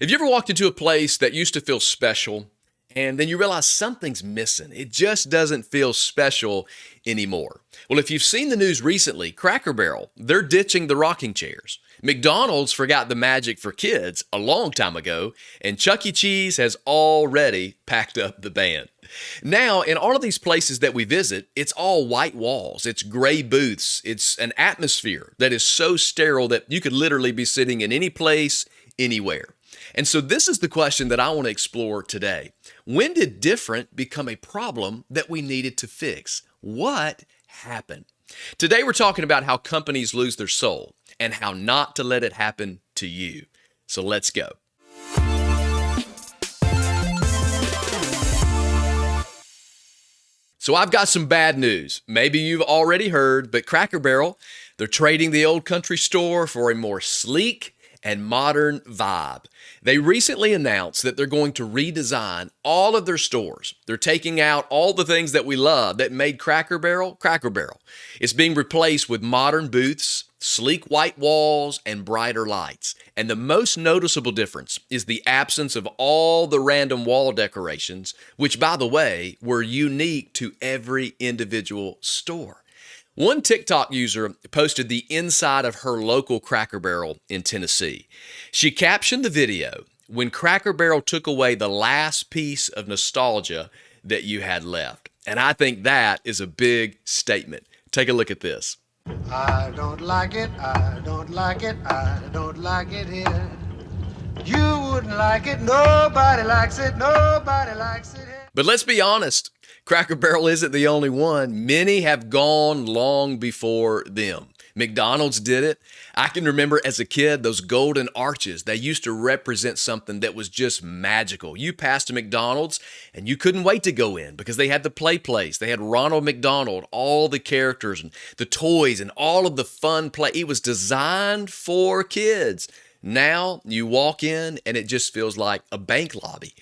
Have you ever walked into a place that used to feel special and then you realize something's missing? It just doesn't feel special anymore. Well, if you've seen the news recently, Cracker Barrel, they're ditching the rocking chairs. McDonald's forgot the magic for kids a long time ago, and Chuck E. Cheese has already packed up the band. Now, in all of these places that we visit, it's all white walls, it's gray booths, it's an atmosphere that is so sterile that you could literally be sitting in any place, anywhere. And so this is the question that I want to explore today. When did different become a problem that we needed to fix? What happened? Today we're talking about how companies lose their soul and how not to let it happen to you. So let's go. So I've got some bad news. Maybe you've already heard, but Cracker Barrel, they're trading the old country store for a more sleek and modern vibe. They recently announced that they're going to redesign all of their stores. They're taking out all the things that we love that made Cracker Barrel, Cracker Barrel. It's being replaced with modern booths, sleek white walls, and brighter lights. And the most noticeable difference is the absence of all the random wall decorations, which, by the way, were unique to every individual store. One TikTok user posted the inside of her local Cracker Barrel in Tennessee. She captioned the video, "When Cracker Barrel took away the last piece of nostalgia that you had left." And I think that is a big statement. Take a look at this. I don't like it, I don't like it, I don't like it here. You wouldn't like it, nobody likes it, nobody likes it here. But let's be honest, Cracker Barrel isn't the only one. Many have gone long before them. McDonald's did it. I can remember as a kid, those golden arches, they used to represent something that was just magical. You passed a McDonald's and you couldn't wait to go in because they had the play place. They had Ronald McDonald, all the characters and the toys and all of the fun play. It was designed for kids. Now you walk in and it just feels like a bank lobby.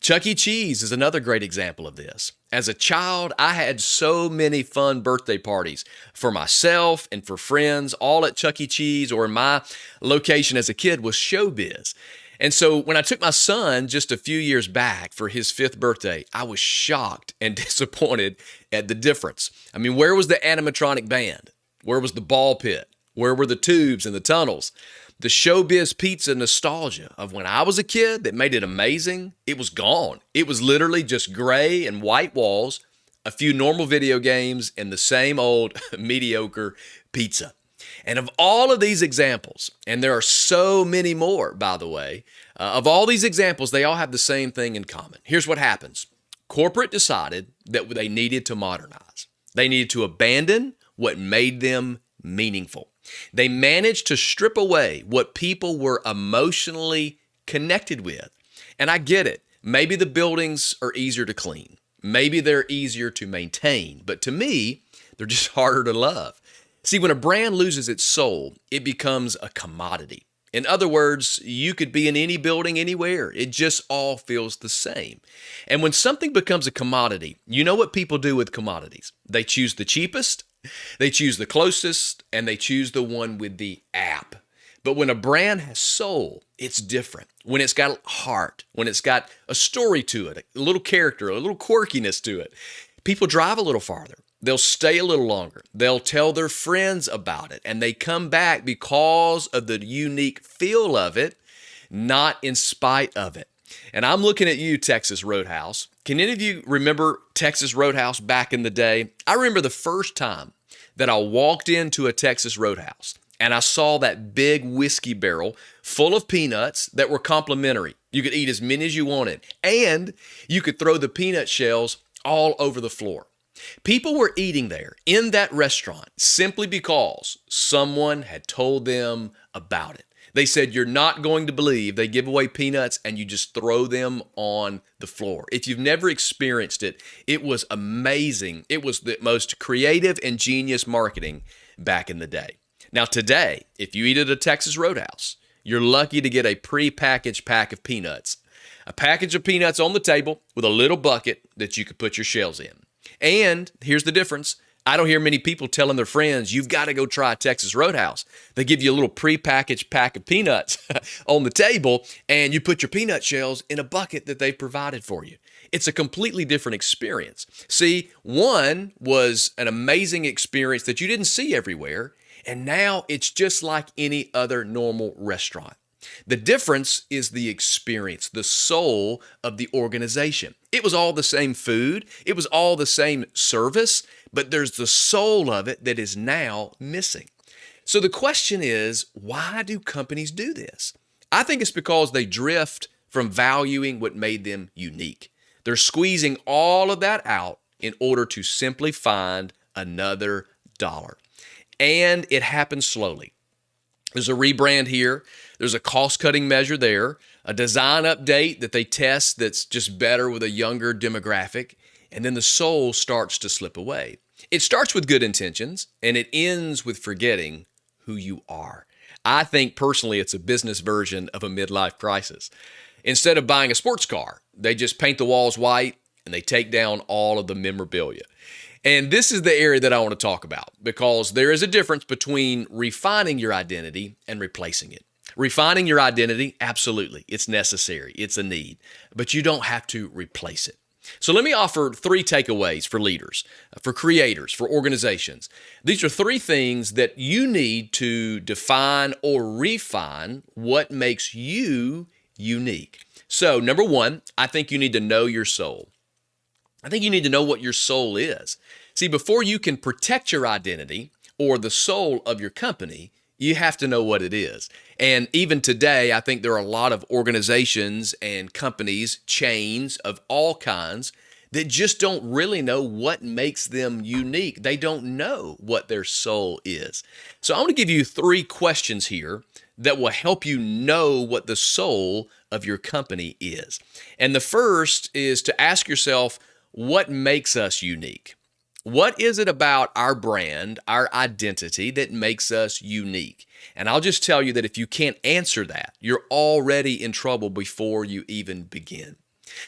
Chuck E. Cheese is another great example of this. As a child, I had so many fun birthday parties for myself and for friends, all at Chuck E. Cheese, or my location as a kid was Showbiz. And so when I took my son just a few years back for his 5th birthday, I was shocked and disappointed at the difference. I mean, where was the animatronic band? Where was the ball pit? Where were the tubes and the tunnels? The Showbiz pizza nostalgia of when I was a kid that made it amazing, it was gone. It was literally just gray and white walls, a few normal video games, and the same old mediocre pizza. And of all of these examples, and there are so many more, by the way, of all these examples, they all have the same thing in common. Here's what happens. Corporate decided that they needed to modernize. They needed to abandon what made them meaningful. They managed to strip away what people were emotionally connected with. And I get it. Maybe the buildings are easier to clean. Maybe they're easier to maintain. But to me, they're just harder to love. See, when a brand loses its soul, it becomes a commodity. In other words, you could be in any building anywhere. It just all feels the same. And when something becomes a commodity, you know what people do with commodities? They choose the cheapest, they choose the closest, and they choose the one with the app. But when a brand has soul, it's different. When it's got heart, when it's got a story to it, a little character, a little quirkiness to it, people drive a little farther. They'll stay a little longer. They'll tell their friends about it, and they come back because of the unique feel of it, not in spite of it. And I'm looking at you, Texas Roadhouse. Can any of you remember Texas Roadhouse back in the day? I remember the first time that I walked into a Texas Roadhouse and I saw that big whiskey barrel full of peanuts that were complimentary. You could eat as many as you wanted, and you could throw the peanut shells all over the floor. People were eating there in that restaurant simply because someone had told them about it. They said, "You're not going to believe they give away peanuts and you just throw them on the floor." If you've never experienced it, it was amazing. It was the most creative and genius marketing back in the day. Now today, if you eat at a Texas Roadhouse, you're lucky to get a pre-packaged pack of peanuts. A package of peanuts on the table with a little bucket that you could put your shells in. And here's the difference. I don't hear many people telling their friends, you've got to go try Texas Roadhouse. They give you a little prepackaged pack of peanuts on the table, and you put your peanut shells in a bucket that they've provided for you. It's a completely different experience. See, one was an amazing experience that you didn't see everywhere, and now it's just like any other normal restaurant. The difference is the experience, the soul of the organization. It was all the same food, it was all the same service, but there's the soul of it that is now missing. So the question is, why do companies do this? I think it's because they drift from valuing what made them unique. They're squeezing all of that out in order to simply find another dollar. And it happens slowly. There's a rebrand here. There's a cost-cutting measure there, a design update that they test that's just better with a younger demographic, and then the soul starts to slip away. It starts with good intentions, and it ends with forgetting who you are. I think personally it's a business version of a midlife crisis. Instead of buying a sports car, they just paint the walls white and they take down all of the memorabilia. And this is the area that I want to talk about because there is a difference between refining your identity and replacing it. Refining your identity, absolutely, it's necessary, it's a need, but you don't have to replace it. So let me offer 3 takeaways for leaders, for creators, for organizations. These are 3 things that you need to define or refine what makes you unique. So number 1, I think you need to know your soul. I think you need to know what your soul is. See, before you can protect your identity or the soul of your company, you have to know what it is. And even today, I think there are a lot of organizations and companies, chains of all kinds, that just don't really know what makes them unique. They don't know what their soul is. So I want to give you 3 questions here that will help you know what the soul of your company is. And the first is to ask yourself, what makes us unique? What is it about our brand, our identity that makes us unique? And I'll just tell you that if you can't answer that, you're already in trouble before you even begin.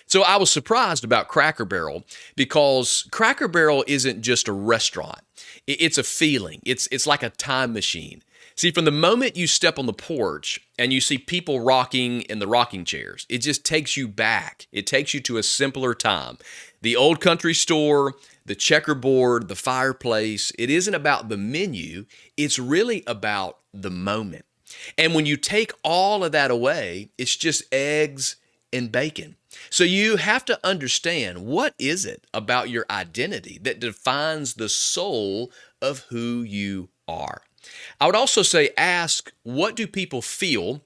So I was surprised about Cracker Barrel because Cracker Barrel isn't just a restaurant. It's a feeling. It's like a time machine. See, from the moment you step on the porch and you see people rocking in the rocking chairs, it just takes you back. It takes you to a simpler time. The old country store, the checkerboard, the fireplace, it isn't about the menu. It's really about the moment. And when you take all of that away, it's just eggs and bacon. So you have to understand, what is it about your identity that defines the soul of who you are? I would also say, ask, what do people feel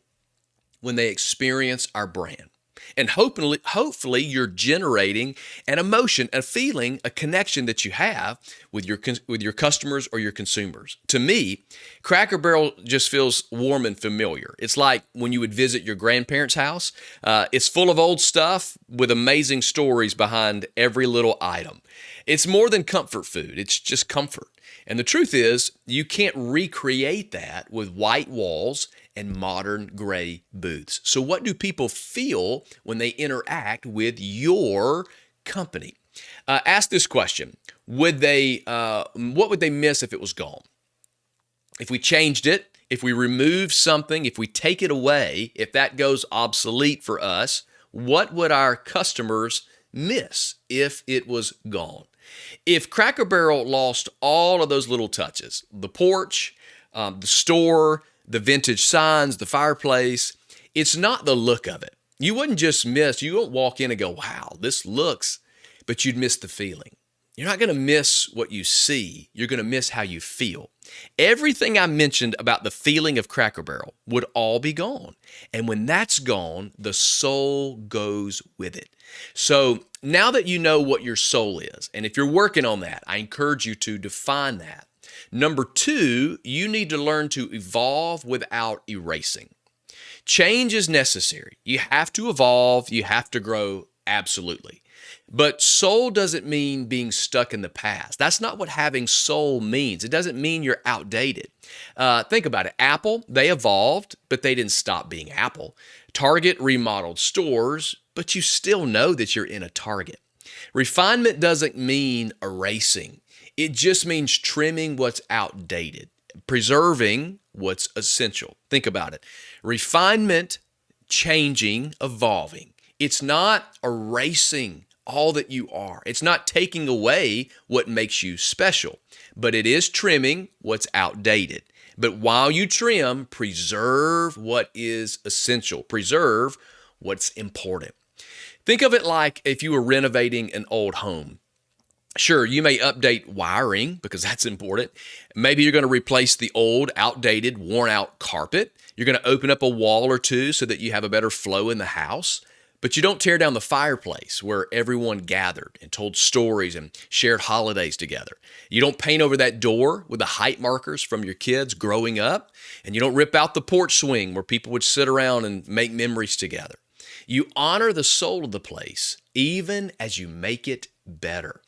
when they experience our brand? And hopefully you're generating an emotion, a feeling, a connection that you have with your customers or your consumers. To me, Cracker Barrel just feels warm and familiar. It's like when you would visit your grandparents' house. It's full of old stuff with amazing stories behind every little item. It's more than comfort food. It's just comfort. And the truth is, you can't recreate that with white walls and modern gray booths. So what do people feel when they interact with your company? Ask this question. What would they miss if it was gone? If we changed it, if we remove something, if we take it away, if that goes obsolete for us, what would our customers miss if it was gone? If Cracker Barrel lost all of those little touches, the porch, the store, the vintage signs, the fireplace, it's not the look of it. You wouldn't walk in and go, wow, this looks, but you'd miss the feeling. You're not going to miss what you see. You're going to miss how you feel. Everything I mentioned about the feeling of Cracker Barrel would all be gone. And when that's gone, the soul goes with it. So now that you know what your soul is, and if you're working on that, I encourage you to define that. Number 2, you need to learn to evolve without erasing. Change is necessary. You have to evolve. You have to grow, absolutely. But soul doesn't mean being stuck in the past. That's not what having soul means. It doesn't mean you're outdated. Think about it. Apple, they evolved, but they didn't stop being Apple. Target remodeled stores, but you still know that you're in a Target. Refinement doesn't mean erasing. It just means trimming what's outdated, preserving what's essential. Think about it. Refinement, changing, evolving. It's not erasing all that you are. It's not taking away what makes you special, but it is trimming what's outdated. But while you trim, preserve what is essential. Preserve what's important. Think of it like if you were renovating an old home. Sure, you may update wiring because that's important. Maybe you're going to replace the old, outdated, worn out carpet. You're going to open up a wall or two so that you have a better flow in the house. But you don't tear down the fireplace where everyone gathered and told stories and shared holidays together. You don't paint over that door with the height markers from your kids growing up. And you don't rip out the porch swing where people would sit around and make memories together. You honor the soul of the place even as you make it better.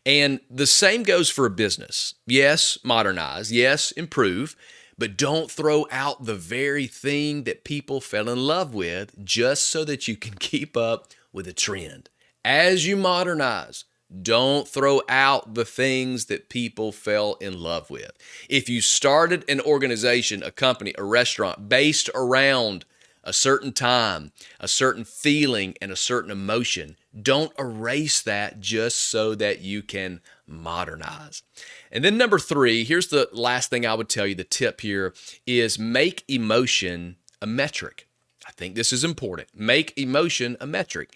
And the same goes for a business. Yes, modernize. Yes, improve. But don't throw out the very thing that people fell in love with just so that you can keep up with a trend. As you modernize, don't throw out the things that people fell in love with. If you started an organization, a company, a restaurant based around a certain time, a certain feeling, and a certain emotion, don't erase that just so that you can modernize. And then number 3, here's the last thing I would tell you, the tip here is make emotion a metric. I think this is important. Make emotion a metric.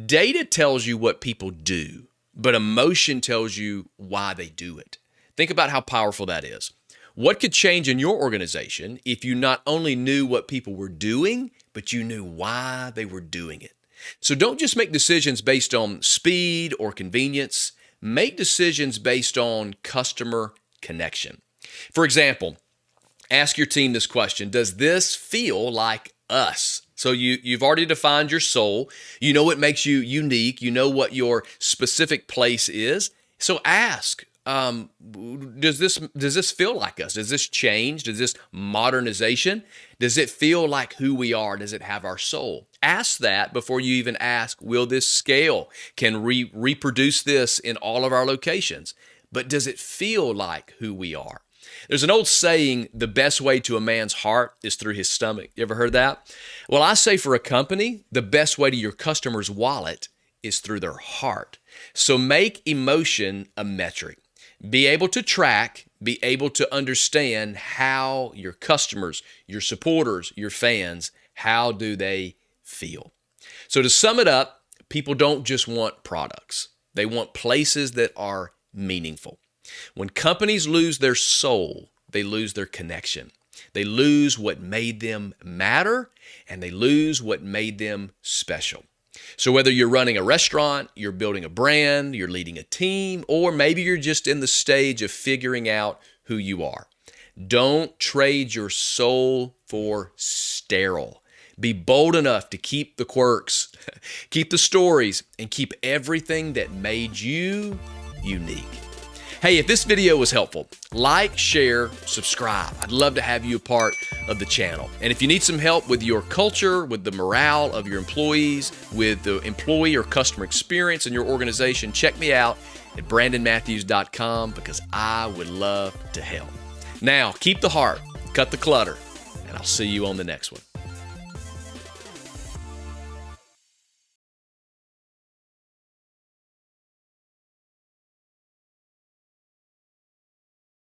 Data tells you what people do, but emotion tells you why they do it. Think about how powerful that is. What could change in your organization if you not only knew what people were doing, but you knew why they were doing it? So don't just make decisions based on speed or convenience. Make decisions based on customer connection. For example, ask your team this question: does this feel like us? So you've already defined your soul. You know what makes you unique. You know what your specific place is. So ask, does this feel like us? Does this change? Does this modernization? Does it feel like who we are? Does it have our soul? Ask that before you even ask, will this scale? Can we reproduce this in all of our locations? But does it feel like who we are? There's an old saying, the best way to a man's heart is through his stomach. You ever heard that? Well, I say for a company, the best way to your customer's wallet is through their heart. So make emotion a metric. Be able to track, be able to understand how your customers, your supporters, your fans, how do they feel? So to sum it up, people don't just want products. They want places that are meaningful. When companies lose their soul, they lose their connection. They lose what made them matter, and they lose what made them special. So whether you're running a restaurant, you're building a brand, you're leading a team, or maybe you're just in the stage of figuring out who you are, don't trade your soul for sterile. Be bold enough to keep the quirks, keep the stories, and keep everything that made you unique. Hey, if this video was helpful, like, share, subscribe. I'd love to have you a part of the channel. And if you need some help with your culture, with the morale of your employees, with the employee or customer experience in your organization, check me out at brandonmatthews.com because I would love to help. Now, keep the heart, cut the clutter, and I'll see you on the next one.